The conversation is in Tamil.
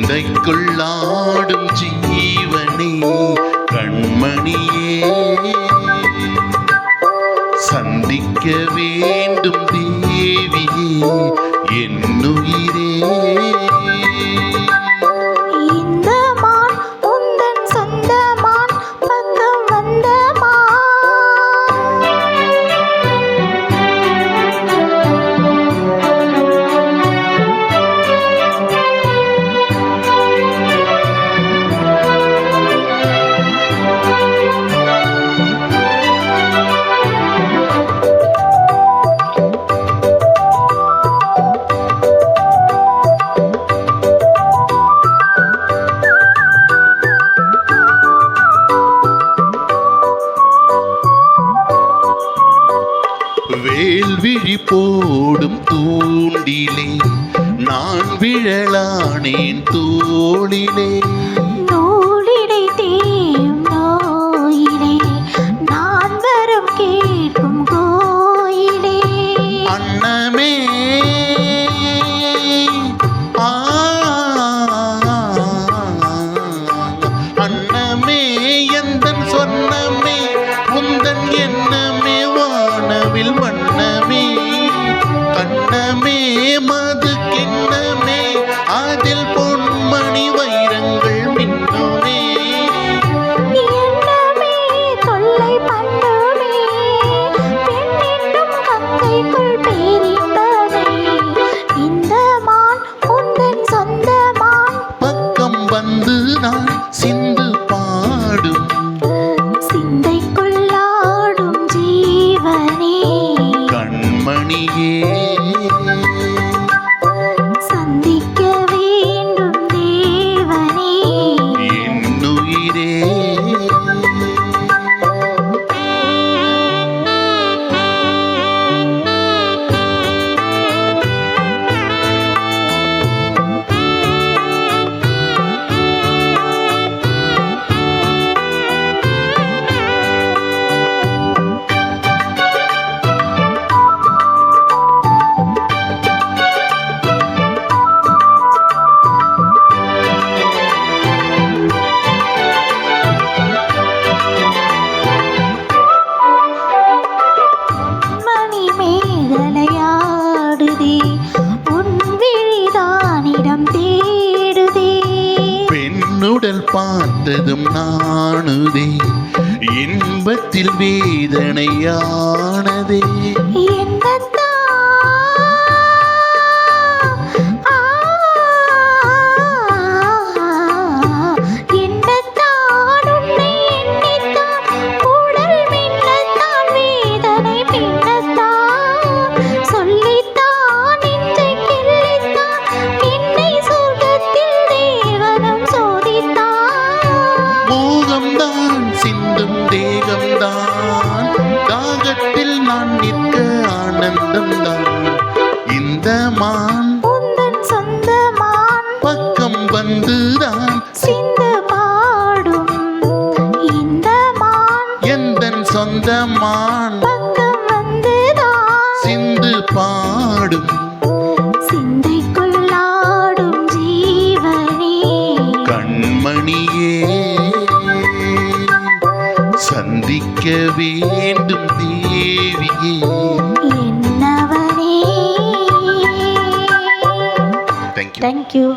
சிந்தைக்குள்ளாடும் ஜீவனே கண்மணியே, சந்திக்க வேண்டும் தேவியே என்னுயிரே. வேல்விழி போடும் தூண்டிலே நான் விழலானேன் தோளிலே, நூலிடை தேயும் நோயிலே நான் வரம் கேட்கும் கோயிலே. அன்னமே அன்னமே எந்தன் சொன்னமே உந்தன் எண்ணமே வானவில் வண்ணமே, கண்ணமே மது கிண்ணமே அதில் பொன்மணி வைரங்கள் மின்னுமே. எண்ணமே தொல்லை பண்ணுமே பெண்ணென்னும் கங்கைக்குள் பேரின்பதை, இந்த மான் உந்தன் சொந்த மான். பக்கம் வந்து நான் சிந்து பாடும் சிந்தைக்குள்ளாடும் ஜீவனே கண்மணியே, சந்திக்க வேண்டும் தேவனே என்னுயிரே. மணி மேகலையாடுதே உன் விழிதானிடம் தேடுதே, பெண்ணுடல் பார்த்ததும் நாணுதே இன்பத்தில் வேதனையானதே. மோகம்தான் சிந்தும் தேகம்தான் தாகத்தில் நான் நிற்க ஆனந்தம்தான். இந்த மான் உந்தன் சொந்த மான் பக்கம் வந்துதான் சிந்து பாடும். இந்த மான் எந்தன் சொந்த மான் பக்கம் வந்துதான் சிந்து பாடும். சிந்தைக்குள்ளாடும் ஜீவனே கண்மணியே, சந்திக்க வேண்டும் தேவியே என்னவனே. Thank you. Thank you.